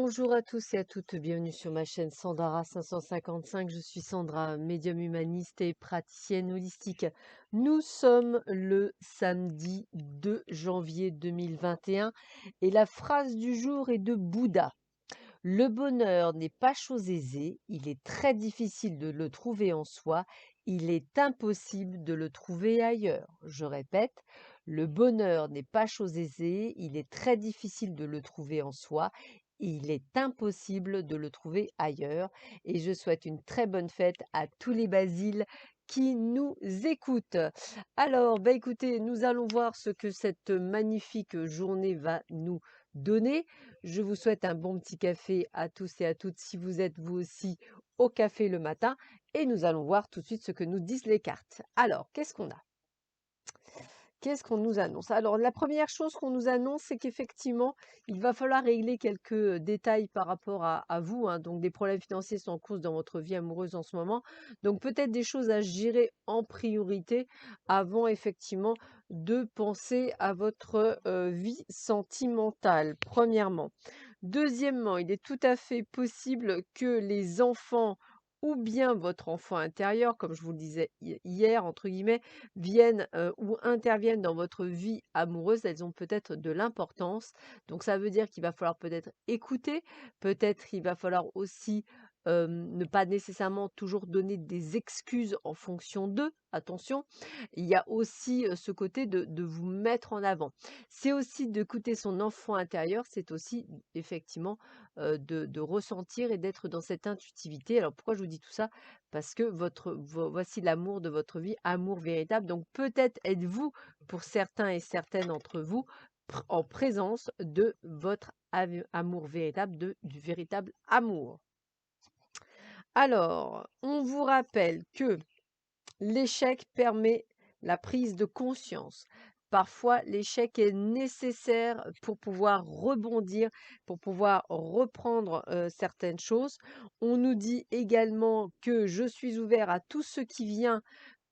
Bonjour à tous et à toutes, bienvenue sur ma chaîne Sandara 555. Je suis Sandra, médium humaniste et praticienne holistique. Nous sommes le samedi 2 janvier 2021 et la phrase du jour est de Bouddha. Le bonheur n'est pas chose aisée, il est très difficile de le trouver en soi, il est impossible de le trouver ailleurs. Je répète, le bonheur n'est pas chose aisée, il est très difficile de le trouver en soi, il est impossible de le trouver ailleurs. Et je souhaite une très bonne fête à tous les basiles qui nous écoutent. Alors, écoutez, nous allons voir ce que cette magnifique journée va nous donner. Je vous souhaite un bon petit café à tous et à toutes si vous êtes vous aussi au café le matin et nous allons voir tout de suite ce que nous disent les cartes. Alors, qu'est-ce qu'on a? Qu'est-ce qu'on nous annonce? Alors, la première chose qu'on nous annonce, c'est qu'effectivement, il va falloir régler quelques détails par rapport à vous, hein. Donc, des problèmes financiers sont en cause dans votre vie amoureuse en ce moment. Donc, peut-être des choses à gérer en priorité avant, effectivement, de penser à votre vie sentimentale, premièrement. Deuxièmement, il est tout à fait possible que les enfants ou bien votre enfant intérieur, comme je vous le disais hier, entre guillemets, viennent ou interviennent dans votre vie amoureuse, elles ont peut-être de l'importance. Donc ça veut dire qu'il va falloir peut-être écouter, peut-être il va falloir aussi ne pas nécessairement toujours donner des excuses en fonction d'eux. Attention, il y a aussi ce côté de vous mettre en avant. C'est aussi d'écouter son enfant intérieur, c'est aussi effectivement de ressentir et d'être dans cette intuitivité. Alors pourquoi je vous dis tout ça? Parce que voici l'amour de votre vie, amour véritable. Donc peut-être êtes-vous, pour certains et certaines d'entre vous, en présence de votre amour véritable, du véritable amour. Alors, on vous rappelle que l'échec permet la prise de conscience. Parfois, l'échec est nécessaire pour pouvoir rebondir, pour pouvoir reprendre certaines choses. On nous dit également que je suis ouvert à tout ce qui vient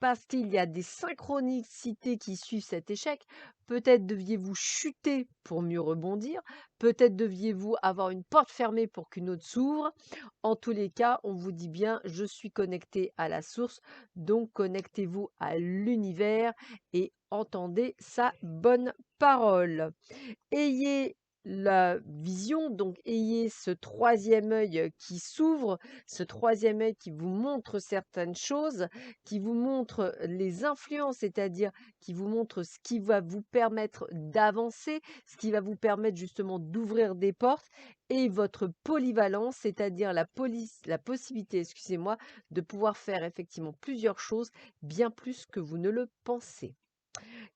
parce qu'il y a des synchronicités qui suivent cet échec. Peut-être deviez-vous chuter pour mieux rebondir. Peut-être deviez-vous avoir une porte fermée pour qu'une autre s'ouvre. En tous les cas, on vous dit bien, je suis connecté à la source. Donc, connectez-vous à l'univers et entendez sa bonne parole. Ayez la vision, donc ayez ce troisième œil qui s'ouvre, ce troisième œil qui vous montre certaines choses, qui vous montre les influences, c'est-à-dire qui vous montre ce qui va vous permettre d'avancer, ce qui va vous permettre justement d'ouvrir des portes, et votre polyvalence, c'est-à-dire la possibilité, excusez-moi, de pouvoir faire effectivement plusieurs choses, bien plus que vous ne le pensez.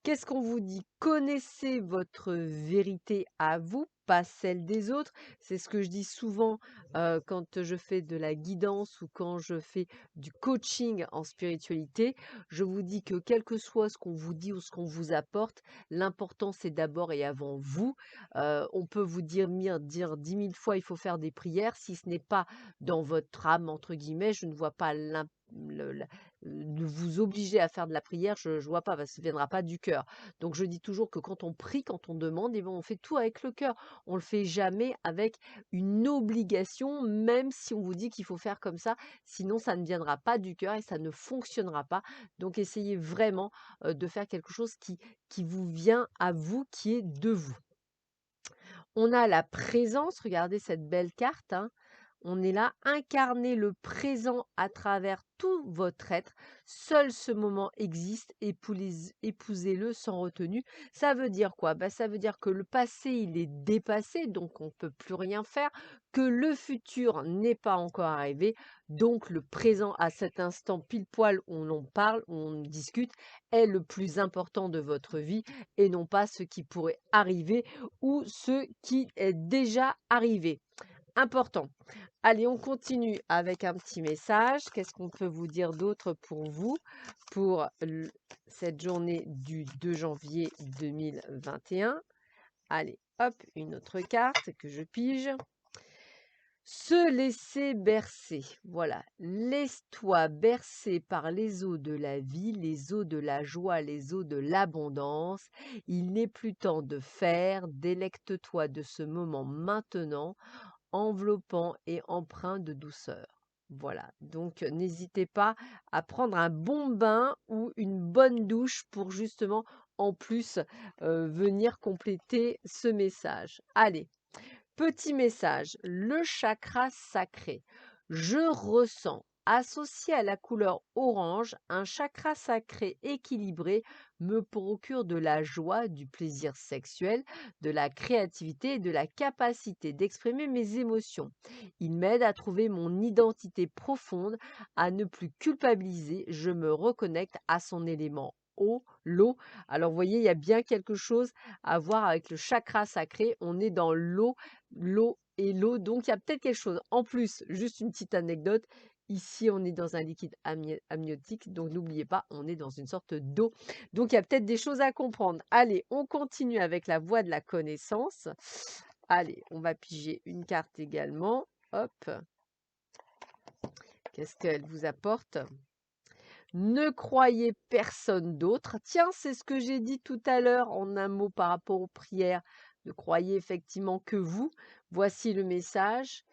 Qu'est-ce qu'on vous dit? Connaissez votre vérité à vous, pas celle des autres. C'est ce que je dis souvent quand je fais de la guidance ou quand je fais du coaching en spiritualité. Je vous dis que quel que soit ce qu'on vous dit ou ce qu'on vous apporte, l'important c'est d'abord et avant vous. On peut vous dire 10 000 fois il faut faire des prières. Si ce n'est pas dans votre âme, entre guillemets, je ne vois pas de vous obliger à faire de la prière, je ne vois pas, parce que ça ne viendra pas du cœur. Donc je dis toujours que quand on prie, quand on demande, eh ben, on fait tout avec le cœur. On ne le fait jamais avec une obligation, même si on vous dit qu'il faut faire comme ça, sinon ça ne viendra pas du cœur et ça ne fonctionnera pas. Donc essayez vraiment de faire quelque chose qui vous vient à vous, qui est de vous. On a la présence, regardez cette belle carte, hein. On est là, incarnez le présent à travers tout votre être. Seul ce moment existe, épousez-le sans retenue. Ça veut dire quoi? Ça veut dire que le passé, il est dépassé, donc on ne peut plus rien faire, que le futur n'est pas encore arrivé, donc le présent à cet instant pile poil où l'on parle, où on discute, est le plus important de votre vie et non pas ce qui pourrait arriver ou ce qui est déjà arrivé. Important. Allez, on continue avec un petit message. Qu'est-ce qu'on peut vous dire d'autre pour vous, pour cette journée du 2 janvier 2021? Allez, hop, une autre carte que je pige. Se laisser bercer. Voilà. Laisse-toi bercer par les eaux de la vie, les eaux de la joie, les eaux de l'abondance. Il n'est plus temps de faire. Délecte-toi de ce moment maintenant enveloppant et empreint de douceur. Voilà, donc n'hésitez pas à prendre un bon bain ou une bonne douche pour justement, en plus, venir compléter ce message. Allez, petit message, le chakra sacré. Je ressens, associé à la couleur orange, un chakra sacré équilibré me procure de la joie, du plaisir sexuel, de la créativité et de la capacité d'exprimer mes émotions. Il m'aide à trouver mon identité profonde, à ne plus culpabiliser. Je me reconnecte à son élément eau, l'eau. Alors, vous voyez, il y a bien quelque chose à voir avec le chakra sacré. On est dans l'eau et l'eau, donc il y a peut-être quelque chose. En plus, juste une petite anecdote, ici on est dans un liquide amniotique, donc n'oubliez pas, on est dans une sorte d'eau. Donc il y a peut-être des choses à comprendre. Allez, on continue avec la voie de la connaissance. Allez, on va piger une carte également. Hop, qu'est-ce qu'elle vous apporte? Ne croyez personne d'autre. Tiens, c'est ce que j'ai dit tout à l'heure en un mot par rapport aux prières. Ne croyez effectivement que vous. Voici le message.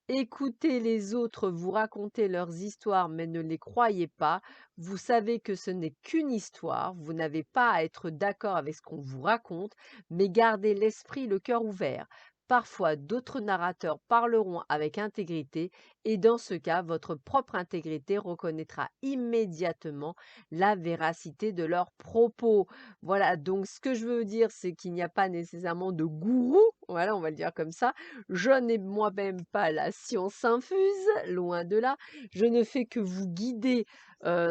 Écoutez les autres vous raconter leurs histoires, mais ne les croyez pas. Vous savez que ce n'est qu'une histoire. Vous n'avez pas à être d'accord avec ce qu'on vous raconte, mais gardez l'esprit, le cœur ouvert. Parfois, d'autres narrateurs parleront avec intégrité et dans ce cas, votre propre intégrité reconnaîtra immédiatement la véracité de leurs propos. Voilà, donc ce que je veux dire, c'est qu'il n'y a pas nécessairement de gourou, voilà, on va le dire comme ça. Je n'ai moi-même pas la science infuse, loin de là. Je ne fais que vous guider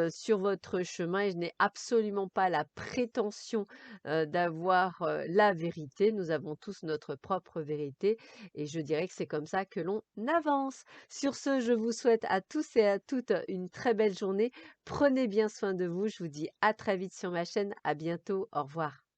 sur votre chemin et je n'ai absolument pas la prétention d'avoir la vérité. Nous avons tous notre propre vérité et je dirais que c'est comme ça que l'on avance. Sur ce, je vous souhaite à tous et à toutes une très belle journée. Prenez bien soin de vous. Je vous dis à très vite sur ma chaîne. À bientôt. Au revoir.